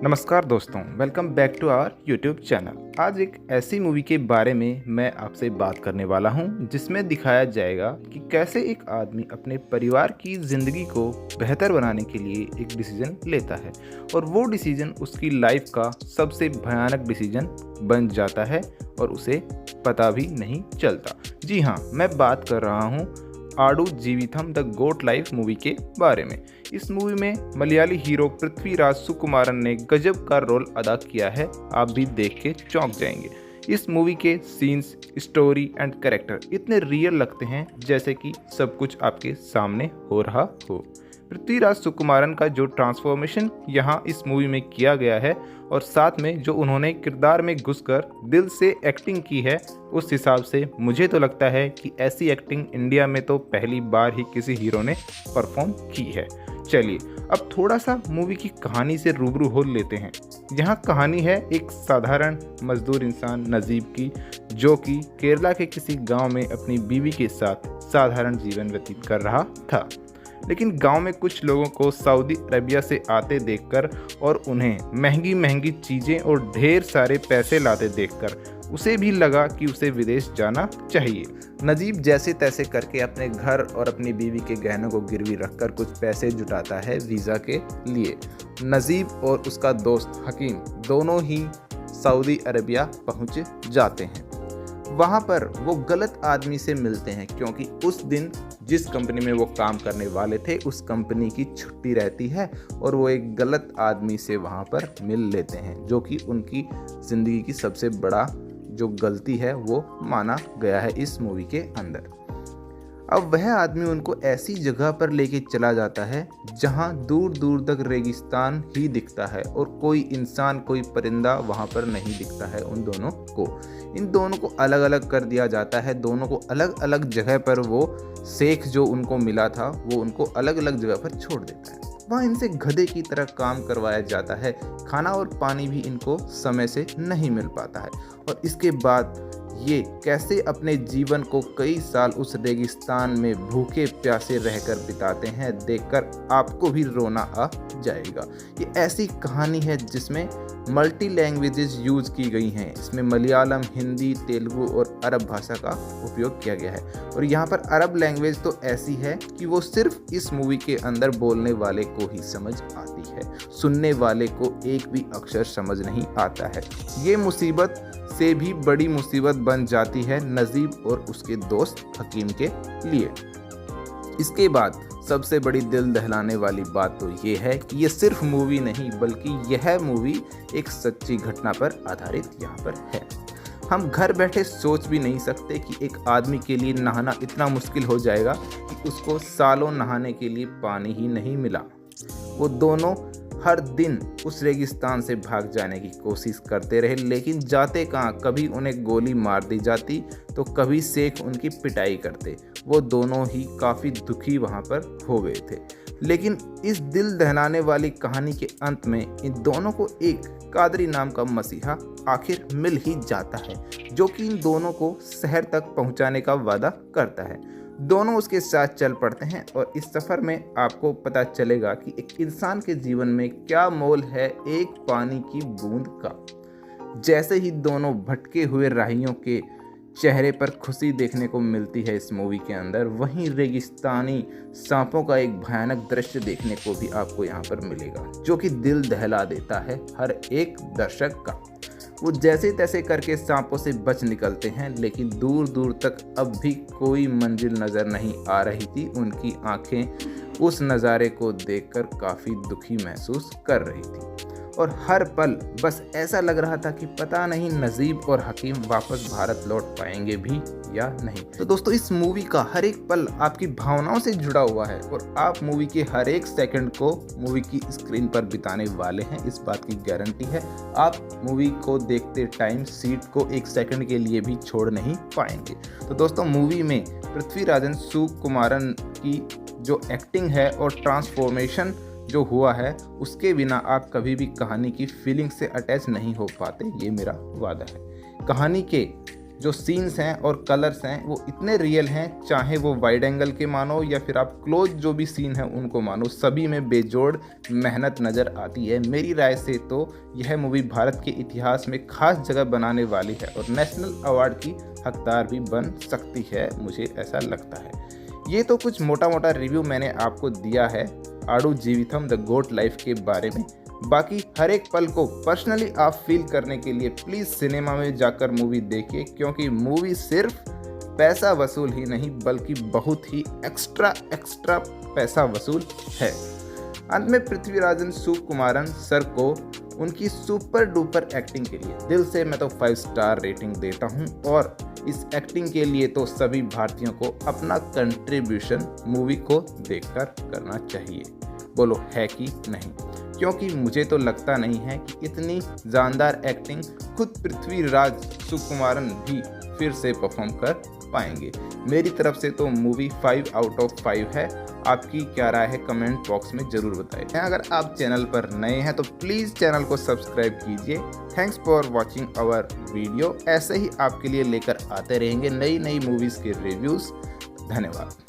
नमस्कार दोस्तों, welcome back to our YouTube channel. आज एक ऐसी मूवी के बारे में मैं आपसे बात करने वाला हूं जिसमें दिखाया जाएगा कि कैसे एक आदमी अपने परिवार की ज़िंदगी को बेहतर बनाने के लिए एक डिसीजन लेता है और वो डिसीजन उसकी लाइफ का सबसे भयानक डिसीजन बन जाता है और उसे पता भी नहीं चलता। जी हाँ, मैं बात कर रहा हूँ आडू जीविथम द गोट लाइफ मूवी के बारे में। इस मूवी में मलयाली हीरो पृथ्वीराज सुकुमारन ने गजब का रोल अदा किया है, आप भी देख के चौंक जाएंगे। इस मूवी के सीन्स, स्टोरी एंड कैरेक्टर इतने रियल लगते हैं जैसे कि सब कुछ आपके सामने हो रहा हो। पृथ्वीराज सुकुमारन का जो ट्रांसफॉर्मेशन यहाँ इस मूवी में किया गया है और साथ में जो उन्होंने किरदार में घुसकर दिल से एक्टिंग की है, उस हिसाब से मुझे तो लगता है कि ऐसी एक्टिंग इंडिया में तो पहली बार ही किसी हीरो ने परफॉर्म की है। चलिए अब थोड़ा सा मूवी की कहानी से रूबरू हो लेते हैं। यहाँ कहानी है एक साधारण मजदूर इंसान नजीब की, जो कि केरला के किसी गांव में अपनी बीवी के साथ साधारण जीवन व्यतीत कर रहा था। लेकिन गांव में कुछ लोगों को सऊदी अरबिया से आते देखकर और उन्हें महंगी महंगी चीज़ें और ढेर सारे पैसे लाते देखकर उसे भी लगा कि उसे विदेश जाना चाहिए। नजीब जैसे तैसे करके अपने घर और अपनी बीवी के गहनों को गिरवी रखकर कुछ पैसे जुटाता है वीज़ा के लिए। नजीब और उसका दोस्त हकीम दोनों ही सऊदी अरबिया पहुंच जाते हैं। वहाँ पर वो गलत आदमी से मिलते हैं क्योंकि उस दिन जिस कंपनी में वो काम करने वाले थे उस कंपनी की छुट्टी रहती है और वो एक गलत आदमी से वहाँ पर मिल लेते हैं, जो कि उनकी ज़िंदगी की सबसे बड़ा जो गलती है वो माना गया है इस मूवी के अंदर। अब वह आदमी उनको ऐसी जगह पर लेके चला जाता है जहां दूर दूर तक रेगिस्तान ही दिखता है और कोई इंसान, कोई परिंदा वहां पर नहीं दिखता है उन दोनों को। इन दोनों को अलग अलग कर दिया जाता है, दोनों को अलग अलग जगह पर वो शेख जो उनको मिला था वो उनको अलग अलग जगह पर छोड़ देता है। वहाँ इनसे गधे की तरह काम करवाया जाता है, खाना और पानी भी इनको समय से नहीं मिल पाता है और इसके बाद ये कैसे अपने जीवन को कई साल उस रेगिस्तान में भूखे प्यासे रहकर बिताते हैं, देखकर आपको भी रोना आ जाएगा। ये ऐसी कहानी है जिसमें मल्टी लैंग्वेजेस यूज़ की गई हैं। इसमें मलयालम, हिंदी, तेलुगु और अरब भाषा का उपयोग किया गया है और यहाँ पर अरब लैंग्वेज तो ऐसी है कि वो सिर्फ इस मूवी के अंदर बोलने वाले को ही समझ आती है, सुनने वाले को एक भी अक्षर समझ नहीं आता है। ये मुसीबत से भी बड़ी मुसीबत बन जाती है नजीब और उसके दोस्त हकीम के लिए। इसके बाद सबसे बड़ी दिल दहलाने वाली बात तो ये है कि ये सिर्फ मूवी नहीं बल्कि यह मूवी एक सच्ची घटना पर आधारित यहाँ पर है। हम घर बैठे सोच भी नहीं सकते कि एक आदमी के लिए नहाना इतना मुश्किल हो जाएगा कि उसको सालों नहाने के लिए पानी ही नहीं मिला। वो दोनों हर दिन उस रेगिस्तान से भाग जाने की कोशिश करते रहे, लेकिन जाते कहाँ, कभी उन्हें गोली मार दी जाती तो कभी शेख उनकी पिटाई करते। वो दोनों ही काफ़ी दुखी वहाँ पर हो गए थे। लेकिन इस दिल दहलाने वाली कहानी के अंत में इन दोनों को एक कादरी नाम का मसीहा आखिर मिल ही जाता है, जो कि इन दोनों को शहर तक पहुँचाने का वादा करता है। दोनों उसके साथ चल पड़ते हैं और इस सफ़र में आपको पता चलेगा कि एक इंसान के जीवन में क्या मोल है एक पानी की बूंद का। जैसे ही दोनों भटके हुए राहियों के चेहरे पर खुशी देखने को मिलती है इस मूवी के अंदर, वहीं रेगिस्तानी सांपों का एक भयानक दृश्य देखने को भी आपको यहाँ पर मिलेगा, जो कि दिल दहला देता है हर एक दर्शक का। वो जैसे तैसे करके सांपों से बच निकलते हैं, लेकिन दूर दूर तक अब भी कोई मंजिल नज़र नहीं आ रही थी। उनकी आंखें उस नज़ारे को देखकर काफ़ी दुखी महसूस कर रही थी और हर पल बस ऐसा लग रहा था कि पता नहीं नजीब और हकीम वापस भारत लौट पाएंगे भी या नहीं। तो दोस्तों, इस मूवी का हर एक पल आपकी भावनाओं से जुड़ा हुआ है और आप मूवी के हर एक सेकंड को मूवी की स्क्रीन पर बिताने वाले हैं, इस बात की गारंटी है। आप मूवी को देखते टाइम सीट को एक सेकंड के लिए भी छोड़ नहीं पाएंगे। तो दोस्तों, मूवी में पृथ्वीराजन सुकुमारन की जो एक्टिंग है और ट्रांसफॉर्मेशन जो हुआ है, उसके बिना आप कभी भी कहानी की फीलिंग से अटैच नहीं हो पाते, ये मेरा वादा है। कहानी के जो सीन्स हैं और कलर्स हैं वो इतने रियल हैं, चाहे वो वाइड एंगल के मानो या फिर आप क्लोज जो भी सीन हैं उनको मानो, सभी में बेजोड़ मेहनत नज़र आती है। मेरी राय से तो यह मूवी भारत के इतिहास में खास जगह बनाने वाली है और नेशनल अवार्ड की हकदार भी बन सकती है, मुझे ऐसा लगता है। ये तो कुछ मोटा मोटा रिव्यू मैंने आपको दिया है आडू जीवितम द गोट लाइफ के बारे में। बाकी हर एक पल को पर्सनली आप फील करने के लिए प्लीज़ सिनेमा में जाकर मूवी देखिए, क्योंकि मूवी सिर्फ पैसा वसूल ही नहीं बल्कि बहुत ही एक्स्ट्रा पैसा वसूल है। अंत में पृथ्वीराजन सुकुमारन सर को उनकी सुपर डुपर एक्टिंग के लिए दिल से मैं तो 5 स्टार रेटिंग देता हूं, और इस एक्टिंग के लिए तो सभी भारतीयों को अपना कंट्रीब्यूशन मूवी को देखकर करना चाहिए। बोलो है कि नहीं? क्योंकि मुझे तो लगता नहीं है कि इतनी जानदार एक्टिंग खुद पृथ्वीराज सुकुमारन भी फिर से परफॉर्म कर पाएंगे। मेरी तरफ से तो मूवी 5 आउट ऑफ 5 है। आपकी क्या राय है कमेंट बॉक्स में ज़रूर बताएं। अगर आप चैनल पर नए हैं तो प्लीज़ चैनल को सब्सक्राइब कीजिए। Thanks for watching our video. ऐसे ही आपके लिए लेकर आते रहेंगे नई मूवीज़ के रिव्यूज़। धन्यवाद।